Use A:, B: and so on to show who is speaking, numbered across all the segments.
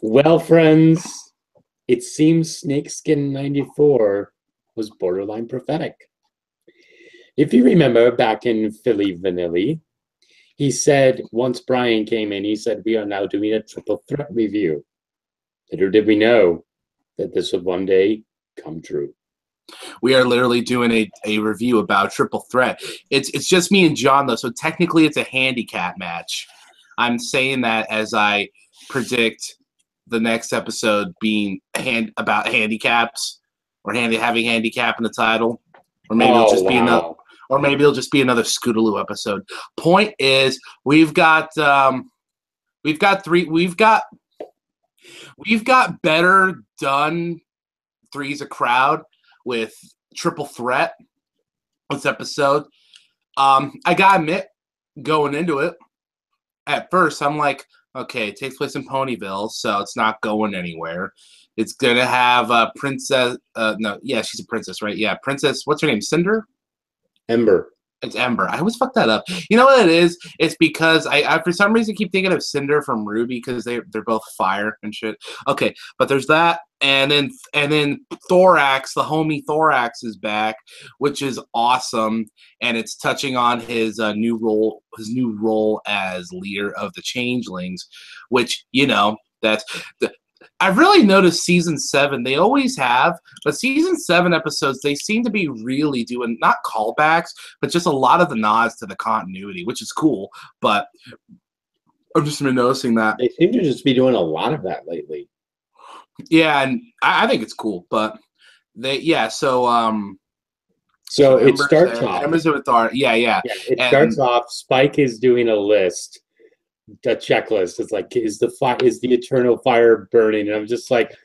A: Well, friends, it seems Snakeskin 94 was borderline prophetic. If you remember back in Philly Vanilli, he said, once Brian came in, he said, we are now doing a triple threat review. Little did we know that this would one day come true.
B: We are literally doing a review about triple threat. It's just me and John, though, so technically it's a handicap match. I'm saying that as I predict the next episode being about handicaps or having handicap in the title, or maybe it'll just be another, or maybe it'll just be another Scootaloo episode. Point is, we've got better done Three's a Crowd with triple threat this episode. I gotta admit, going into it, at first I'm like, okay, it takes place in Ponyville, so it's not going anywhere. It's gonna have Princess. No, yeah, she's a princess, right? Yeah, Princess. What's her name? Cinder?
A: Ember.
B: It's Ember. I always fuck that up. You know what it is? It's because I for some reason keep thinking of Cinder from Ruby because they're both fire and shit. Okay, but there's that, and then Thorax, the homie Thorax is back, which is awesome, and it's touching on his new role as leader of the Changelings, which that's the. I've really noticed season 7, they always have, but season 7 episodes, they seem to be really doing, not callbacks, but just a lot of the nods to the continuity, which is cool, but I've just been noticing that.
A: They seem to just be doing a lot of that lately.
B: Yeah, and I think it's cool, but so
A: it starts off.
B: Ember's with our, yeah.
A: It starts off, Spike is doing a list. The checklist. It's like, is the eternal fire burning? And I'm just like,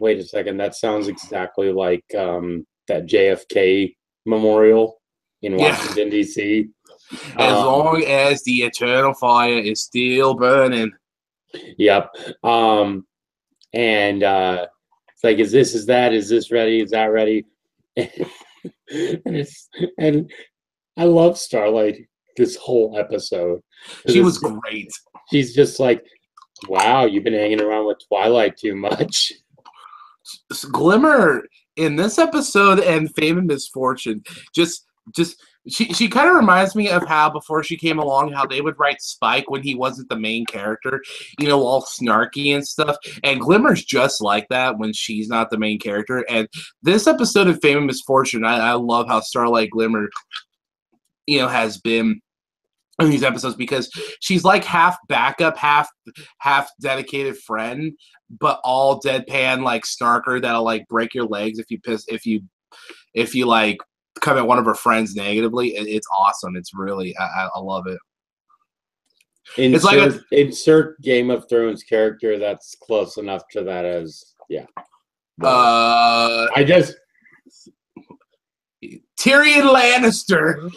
A: wait a second, that sounds exactly like that JFK memorial in Washington, D.C.
B: As long as the eternal fire is still burning.
A: Yep. And it's like, is this ready? Is that ready? and I love Starlight this whole episode.
B: She was great.
A: She's just like, wow, you've been hanging around with Twilight too much.
B: Glimmer in this episode and Fame and Misfortune, she kind of reminds me of how before she came along, how they would write Spike when he wasn't the main character, all snarky and stuff. And Glimmer's just like that when she's not the main character. And this episode of Fame and Misfortune, I love how Starlight Glimmer, has been in these episodes because she's like half backup, half dedicated friend, but all deadpan like snarker that'll like break your legs if you like come at one of her friends negatively. It's awesome. It's really I love it.
A: Insert Game of Thrones character that's close enough to that as
B: Tyrion Lannister.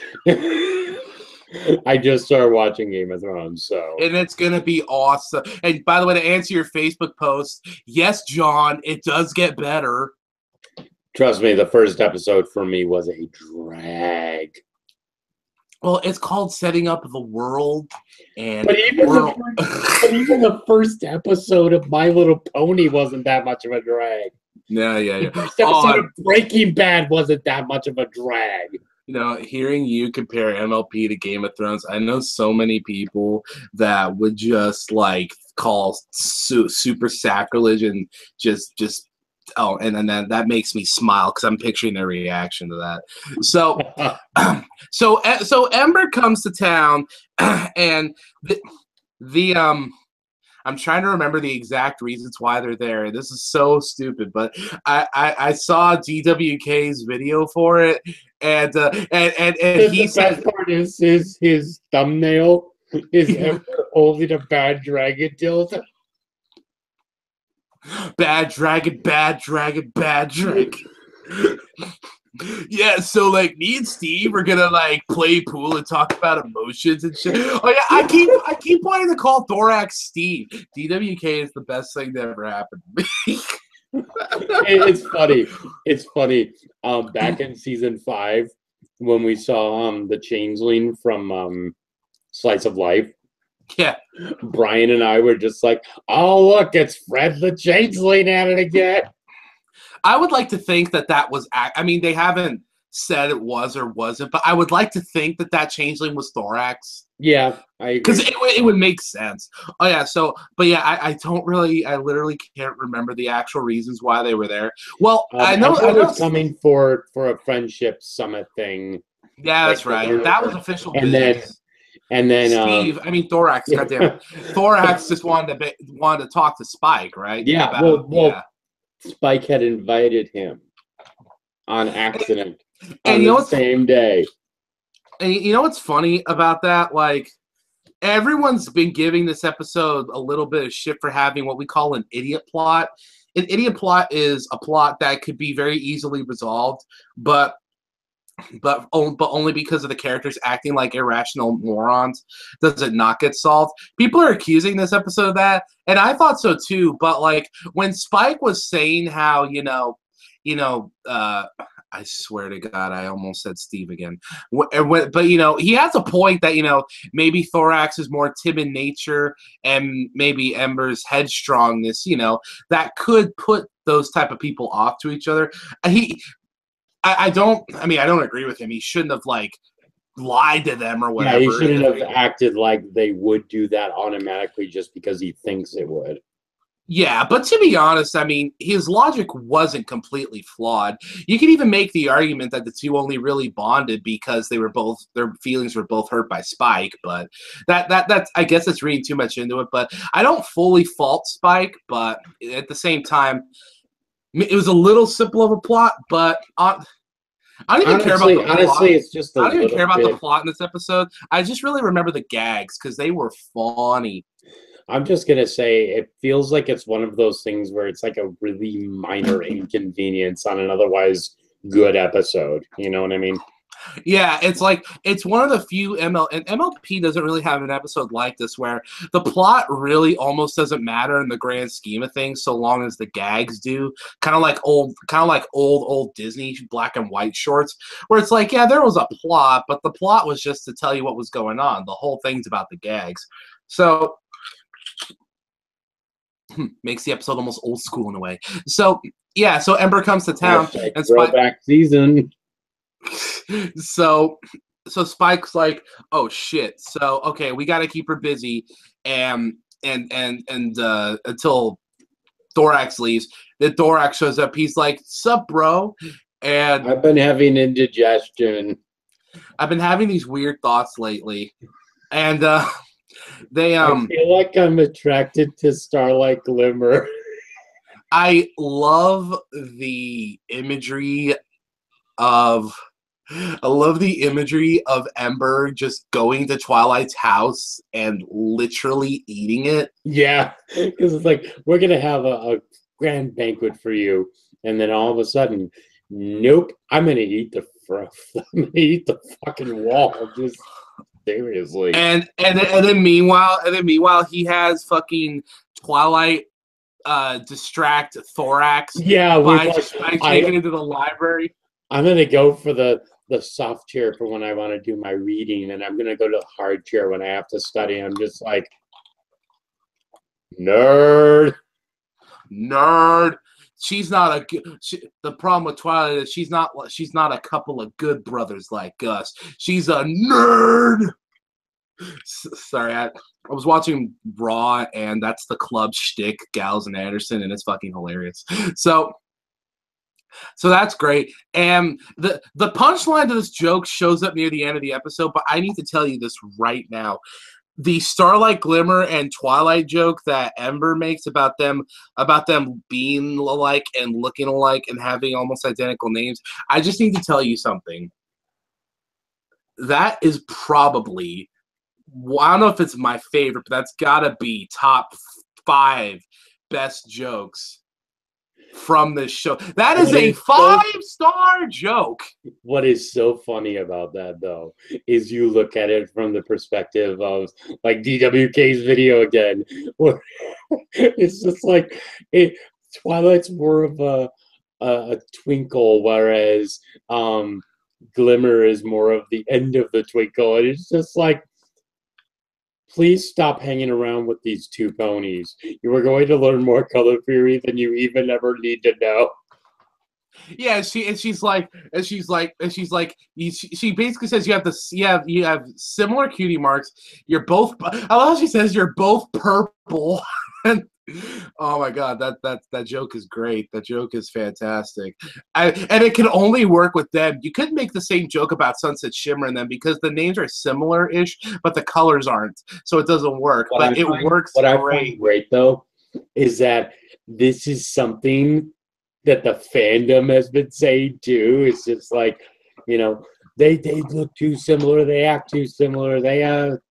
A: I just started watching Game of Thrones,
B: and it's gonna be awesome. And by the way, to answer your Facebook post, yes, John, it does get better.
A: Trust me, the first episode for me was a drag.
B: Well, it's called Setting Up the World, and
A: but even the first episode of My Little Pony wasn't that much of a drag.
B: Yeah.
A: The first episode of Breaking Bad wasn't that much of a drag.
B: Hearing you compare MLP to Game of Thrones, I know so many people that would just like call super sacrilege and just and then that makes me smile because I'm picturing their reaction to that. So Ember comes to town, and I'm trying to remember the exact reasons why they're there. This is so stupid, but I saw DWK's video for it, and he said
A: the best part is his thumbnail is Ember holding a bad dragon dildo.
B: Bad dragon, bad dragon, bad dragon. Yeah, so like me and Steve are gonna like play pool and talk about emotions and shit. Oh yeah, I keep wanting to call Thorax Steve. DWK is the best thing that ever happened to me.
A: It's funny. It's funny. Back in season 5, when we saw the changeling from Slice of Life,
B: Yeah.
A: Brian and I were just like, oh, look, it's Fred the Changeling at it again.
B: I would like to think that was, I mean, they haven't said it was or wasn't, but I would like to think that changeling was Thorax.
A: Yeah, I agree.
B: Because it would make sense. Oh, yeah, but yeah, I literally can't remember the actual reasons why they were there. Well, I know
A: was coming for a friendship summit thing.
B: Yeah, that's right. That was official business.
A: And then
B: Steve, Thorax, goddamn, Thorax just wanted to talk to Spike, right?
A: Yeah, Spike had invited him on accident on the same day.
B: And you know what's funny about that? Like, everyone's been giving this episode a little bit of shit for having what we call an idiot plot. An idiot plot is a plot that could be very easily resolved, but only because of the characters acting like irrational morons does it not get solved. People are accusing this episode of that, and I thought so too. But like when Spike was saying how I swear to God, I almost said Steve again. But he has a point that maybe Thorax is more timid nature, and maybe Ember's headstrongness. That could put those type of people off to each other. I don't agree with him. He shouldn't have lied to them or whatever.
A: Yeah, he shouldn't have acted like they would do that automatically just because he thinks it would.
B: Yeah, but to be honest, his logic wasn't completely flawed. You could even make the argument that the two only really bonded because their feelings were both hurt by Spike, but that's I guess it's reading too much into it. But I don't fully fault Spike, but at the same time, it was a little simple of a plot, but I don't even care about the plot.
A: Honestly, it's just
B: I don't even care about the plot in this episode. I just really remember the gags because they were funny.
A: I'm just going to say it feels like it's one of those things where it's like a really minor inconvenience on an otherwise good episode. You know what I mean?
B: Yeah, it's one of the few and MLP doesn't really have an episode like this where the plot really almost doesn't matter in the grand scheme of things so long as the gags do. Kind of like old Disney black and white shorts where it's like, yeah, there was a plot, but the plot was just to tell you what was going on. The whole thing's about the gags. So makes the episode almost old school in a way. So yeah, so Ember comes to town and
A: throwback season.
B: So Spike's like, oh shit. So okay, we got to keep her busy, and until Thorax leaves. Then Thorax shows up. He's like, "Sup, bro?" And
A: I've been having indigestion.
B: I've been having these weird thoughts lately, and I
A: feel like I'm attracted to Starlight Glimmer.
B: I love the imagery of Ember just going to Twilight's house and literally eating it.
A: Yeah, because it's like, we're going to have a grand banquet for you. And then all of a sudden, nope, I'm going to eat the fucking wall. Just seriously.
B: And then meanwhile, he has fucking Twilight distract Thorax.
A: Yeah,
B: by taking it to the library.
A: I'm going to go for the soft chair for when I want to do my reading, and I'm going to go to the hard chair when I have to study. I'm just like, nerd.
B: She's not the problem with Twilight is she's not a couple of good brothers like us. She's a nerd. Sorry, I was watching Raw, and that's the club shtick, Gals and Anderson, and it's fucking hilarious. So that's great. And the punchline to this joke shows up near the end of the episode, but I need to tell you this right now. The Starlight Glimmer and Twilight joke that Ember makes about them being alike and looking alike and having almost identical names, I just need to tell you something. That is probably, I don't know if it's my favorite, but that's gotta be top 5 best jokes from this show. That is a 5-star joke. What
A: is so funny about that, though, is you look at it from the perspective of like DWK's video again, where it's just like Twilight's more of a twinkle, whereas Glimmer is more of the end of the twinkle, and it's just like, please stop hanging around with these two ponies. You are going to learn more color theory than you even ever need to know.
B: Yeah, she basically says you have similar cutie marks. You're both. I love how she says you're both purple. And, oh my god, that joke is great. That joke is fantastic. And it can only work with them. You could make the same joke about Sunset Shimmer and them because the names are similar-ish, but the colors aren't, so it doesn't work. But it works great.
A: What I find great though is that this is something that the fandom has been saying too. It's just like, you know, they look too similar, they act too similar, they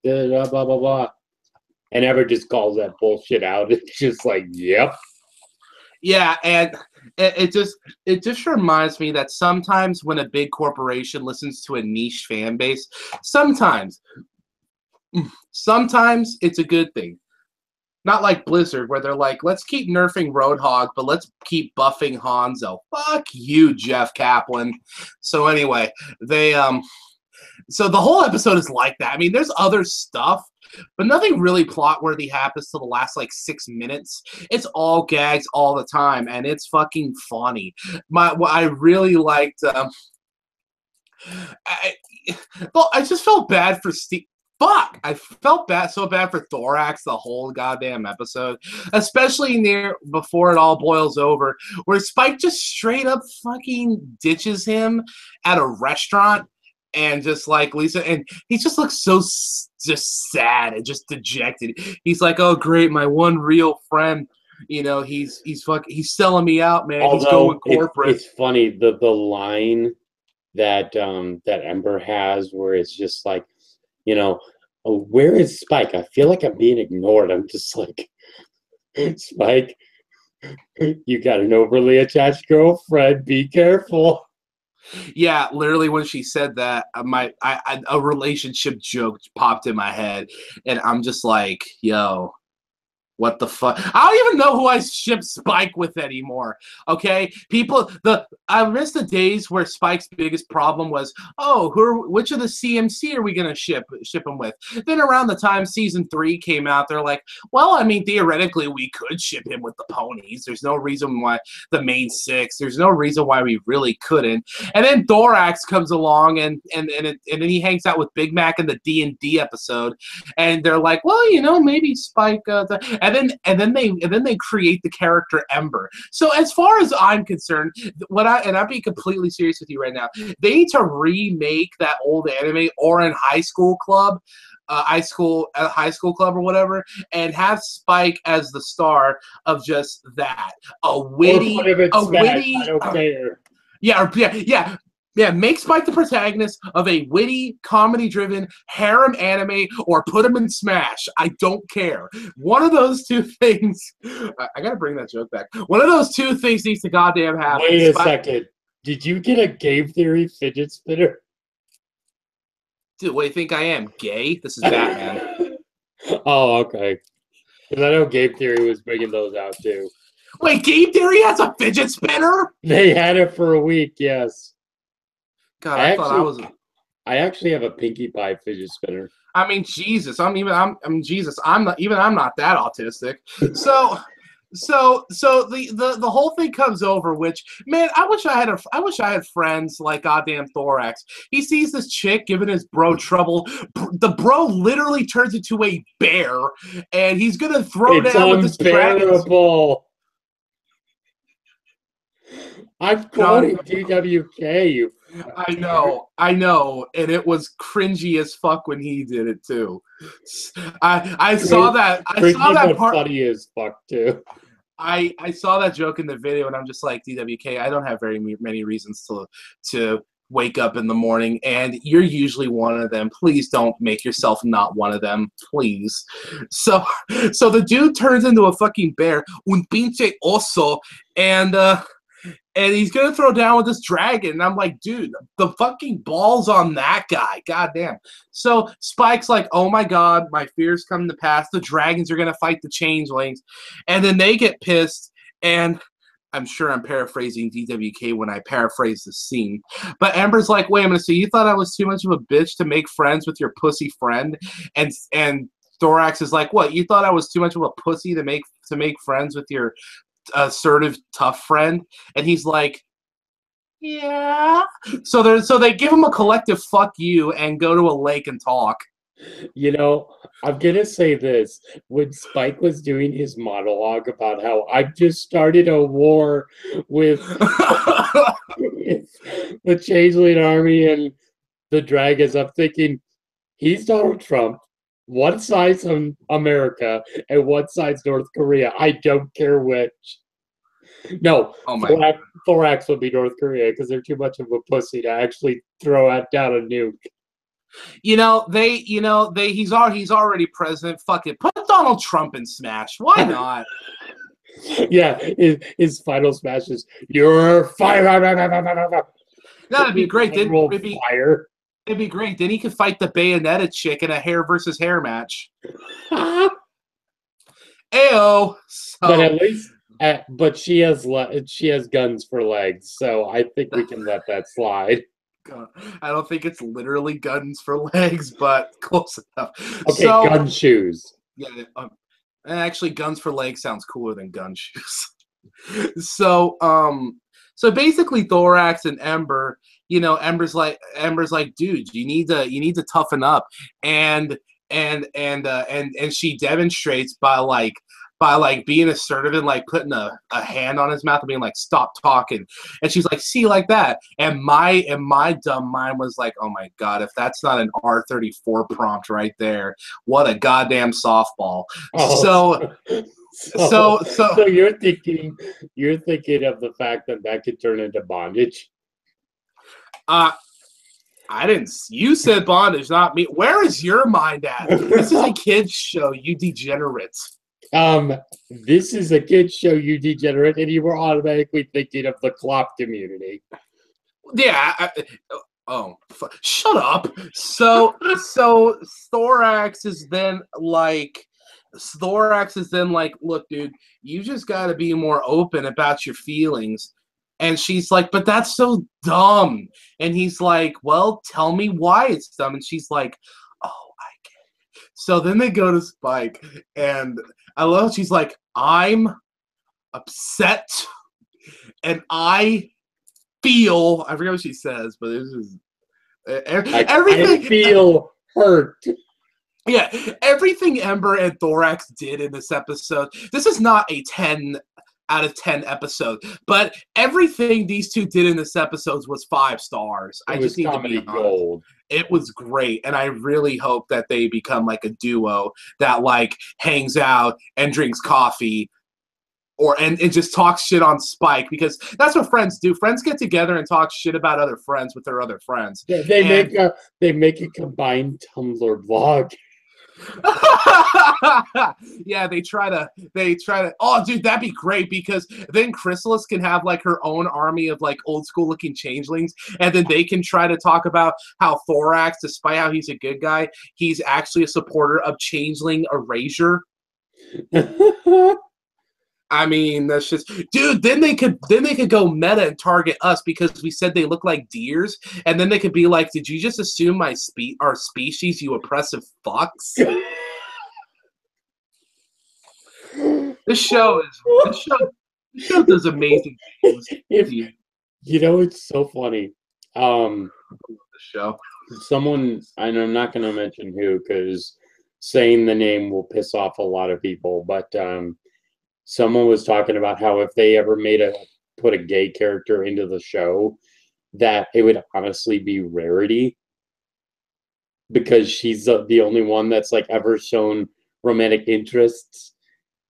A: blah blah blah. And Ever just calls that bullshit out. It's just like, yep.
B: Yeah, and it just reminds me that sometimes when a big corporation listens to a niche fan base, sometimes it's a good thing. Not like Blizzard, where they're like, let's keep nerfing Roadhog, but let's keep buffing Hanzo. Fuck you, Jeff Kaplan. So anyway, so the whole episode is like that. I mean, there's other stuff, but nothing really plot-worthy happens till the last, 6 minutes. It's all gags all the time, and it's fucking funny. I really liked... I just felt bad for Steve. Fuck! I felt so bad for Thorax the whole goddamn episode, especially before it all boils over, where Spike just straight up fucking ditches him at a restaurant, and just like Lisa, and he just looks so just sad and just dejected. He's like, "Oh great, my one real friend." You know, he's selling me out, man. Although, he's going corporate.
A: It's funny the line that Ember has, where it's just like, you know, oh, where is Spike? I feel like I'm being ignored. I'm just like, Spike, you got an overly attached girlfriend. Be careful.
B: Yeah, literally when she said that, a relationship joke popped in my head, and I'm just like, yo, what the fuck? I don't even know who I ship Spike with anymore. Okay, I miss the days where Spike's biggest problem was, which of the CMC are we gonna ship him with? Then around the time season 3 came out, they're like, well, I mean, theoretically we could ship him with the ponies. There's no reason why the main 6. There's no reason why we really couldn't. And then Thorax comes along, and then he hangs out with Big Mac in the D&D episode, and they're like, well, you know, maybe Spike. And then they create the character Ember. So as far as I'm concerned, I'll be completely serious with you right now, they need to remake that old anime or in High School Club, High School Club or whatever, and have Spike as the star of just that. I don't care. Yeah, make Spike the protagonist of a witty, comedy-driven harem anime, or put him in Smash. I don't care. One of those two things... I gotta bring that joke back. One of those two things needs to goddamn happen.
A: Wait a second. Did you get a Game Theory fidget spinner?
B: Dude, what do you think I am? Gay? This is Batman.
A: Oh, okay. Because I know Game Theory was bringing those out, too.
B: Wait, Game Theory has a fidget spinner?
A: They had it for a week, yes.
B: God, I thought I was.
A: I actually have a Pinkie Pie fidget spinner.
B: I mean, Jesus, I'm not that autistic. So the whole thing comes over. Which, man, I wish I had friends like goddamn Thorax. He sees this chick giving his bro trouble. The bro literally turns into a bear, and he's gonna throw down with this dragon.
A: I'm quoting DWK.
B: I know, and it was cringy as fuck when he did it too. I saw that part.
A: Funny as fuck too.
B: I saw that joke in the video, and I'm just like, DWK, I don't have very many reasons to wake up in the morning, and you're usually one of them. Please don't make yourself not one of them, please. So the dude turns into a fucking bear, un pinche oso, and he's going to throw down with this dragon. And I'm like, dude, the fucking balls on that guy. Goddamn. So Spike's like, oh my God, my fears come to pass. The dragons are going to fight the changelings. And then they get pissed. And I'm sure I'm paraphrasing DWK when I paraphrase the scene. But Ember's like, wait a minute, so you thought I was too much of a bitch to make friends with your pussy friend? And Thorax is like, what? You thought I was too much of a pussy to make friends with your assertive, tough friend? And he's like, yeah. So they give him a collective fuck you and go to a lake and talk.
A: You know, I'm gonna say this. When Spike was doing his monologue about how I've just started a war with the Changeling Army and the Dragons, I'm thinking he's Donald Trump. One side's America and one side's North Korea. I don't care which. No,
B: Oh my
A: Thorax would be North Korea because they're too much of a pussy to actually throw out down a nuke.
B: he's already president. Fuck it. Put Donald Trump in Smash. Why not?
A: Yeah, his final smash is "You're fire."
B: That'd be great.
A: Fire.
B: It'd be great. Then he could fight the Bayonetta chick in a hair versus hair match. Ayo.
A: But at least, but she has guns for legs, so I think we can let that slide.
B: I don't think it's literally guns for legs, but close enough.
A: Okay, gun shoes.
B: Yeah, actually, guns for legs sounds cooler than gun shoes. So basically, Thorax and Ember, Ember's like, dude, you need to toughen up, and she demonstrates by being assertive and like putting a hand on his mouth and being like, stop talking. And she's like, see, like that. And my dumb mind was like, oh my God, if that's not an R34 prompt right there, what a goddamn softball.
A: Oh, so you're thinking of the fact that could turn into bondage?
B: I didn't. You said bondage, not me. Where is your mind at? This is a kid's show, you degenerates.
A: This is a kid's show, you degenerate, and you were automatically thinking of the Clop community.
B: Yeah. Shut up. So Thorax is then like, look, dude, you just got to be more open about your feelings. And she's like, but that's so dumb. And he's like, well, tell me why it's dumb. And she's like, oh, I get it. So then they go to Spike, and I love, she's like, I'm upset, and I feel, I forget what she says, but this is everything.
A: I feel hurt.
B: Yeah, everything Ember and Thorax did in this episode, this is not a 10 out of 10 episode, but everything these two did in this episode was 5 stars. I just need to be honest. Gold. It was great, and I really hope that they become like a duo that like hangs out and drinks coffee, and just talks shit on Spike, because that's what friends do. Friends get together and talk shit about other friends with their other friends.
A: They make a combined Tumblr vlog.
B: Yeah, they try to. Oh, dude, that'd be great, because then Chrysalis can have like her own army of like old school looking changelings, and then they can try to talk about how Thorax, despite how he's a good guy, he's actually a supporter of changeling erasure. I mean, that's just, dude. Then they could go meta and target us because we said they look like deers, and then they could be like, "Did you just assume our species, you oppressive fucks?" This show does amazing things.
A: It's so funny.
B: The show.
A: Someone, and I'm not going to mention who, because saying the name will piss off a lot of people, but someone was talking about how if they ever put a gay character into the show, that it would honestly be Rarity, because she's the only one that's like ever shown romantic interests,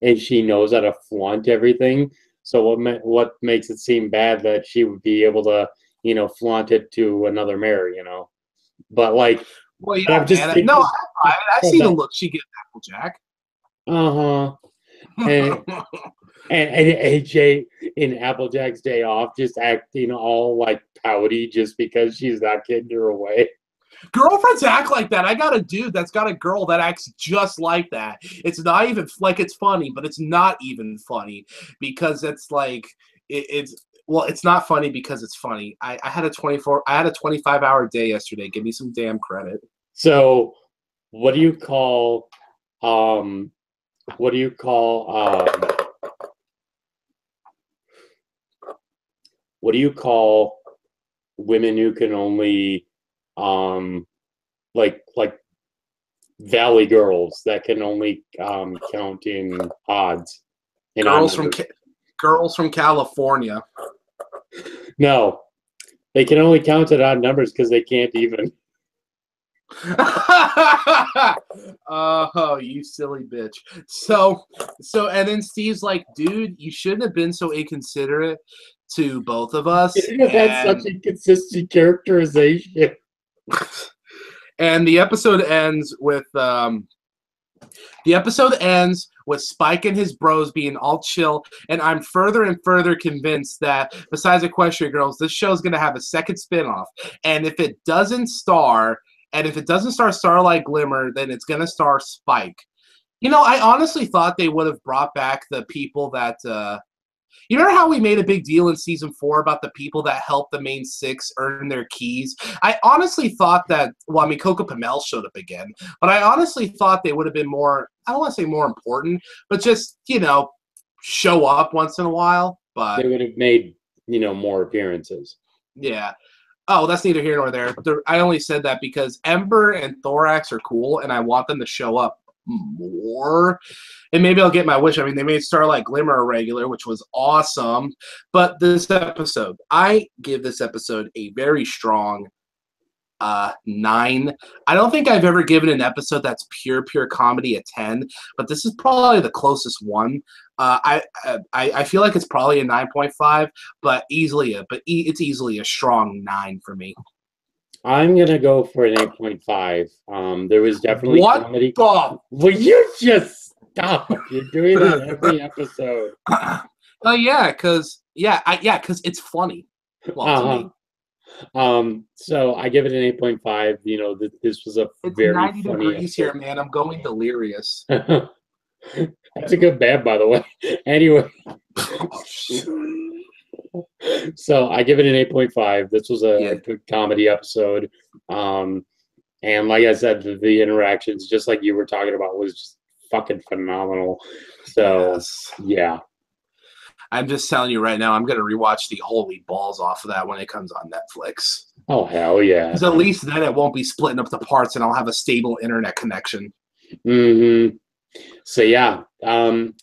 A: and she knows how to flaunt everything. So what makes it seem bad that she would be able to, flaunt it to another Mary, But like,
B: well, yeah, I'm just thinking, no, I see the look she gives Applejack.
A: And AJ in Applejack's day off just acting all like pouty just because she's not getting her way.
B: Girlfriends act like that. I got a dude that's got a girl that acts just like that. It's not even like, it's funny, but it's not even funny because it's like it's not funny because it's funny. I had a 25-hour day yesterday. Give me some damn credit.
A: So, what do you call what do you call women who can only like valley girls that can only count in odds and
B: Girls from California.
A: No, they can only count at odd numbers because they can't even.
B: Oh, you silly bitch. So and then Steve's like, dude, you shouldn't have been so inconsiderate to both of us.
A: That's such inconsistent characterization.
B: And the episode ends with Spike and his bros being all chill, and I'm further and further convinced that besides Equestria Girls, this show is going to have a second spinoff. And if it doesn't star Starlight Glimmer, then it's going to star Spike. You know, I honestly thought they would have brought back the people that you remember how we made a big deal in season 4 about the people that helped the main 6 earn their keys? I honestly thought that, well, I mean, Coco Pamel showed up again, but I honestly thought they would have been more, I don't want to say more important, but just, you know, show up once in a while. But
A: they would have made, you know, more appearances.
B: Yeah. Oh, that's neither here nor there. I only said that because Ember and Thorax are cool, and I want them to show up more, and maybe I'll get my wish. I mean, they made Starlight Glimmer a regular, which was awesome, but I give this episode a very strong 9. I don't think I've ever given an episode that's pure comedy a 10, but this is probably the closest one. I feel like it's probably a 9.5, but it's easily a strong 9 for me.
A: I'm gonna go for an 8.5. There was definitely comedy.
B: Well,
A: you just stop. You're doing it every episode.
B: Yeah, because it's funny. Well, to me.
A: So I give it an 8.5. You know, this was it's very
B: 90
A: funny
B: degrees
A: episode.
B: here, man. I'm going delirious.
A: That's a good band, by the way. Anyway. So I give it an 8.5. This was a good comedy episode. And like I said, the interactions, just like you were talking about, was just fucking phenomenal. So, yeah.
B: I'm just telling you right now, I'm going to rewatch the holy balls off of that when it comes on Netflix.
A: Oh, hell yeah.
B: Because at least then it won't be splitting up the parts and I'll have a stable internet connection.
A: Mm-hmm. So, yeah,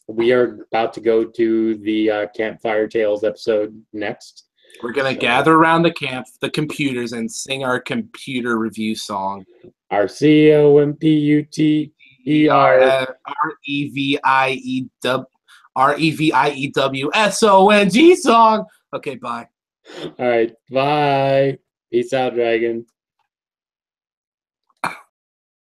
A: we are about to go to the Campfire Tales episode next.
B: We're going to gather around the computers, and sing our computer review song.
A: Our
B: REVIEWSONG song. Okay, bye.
A: All right, bye. Peace out, Dragon.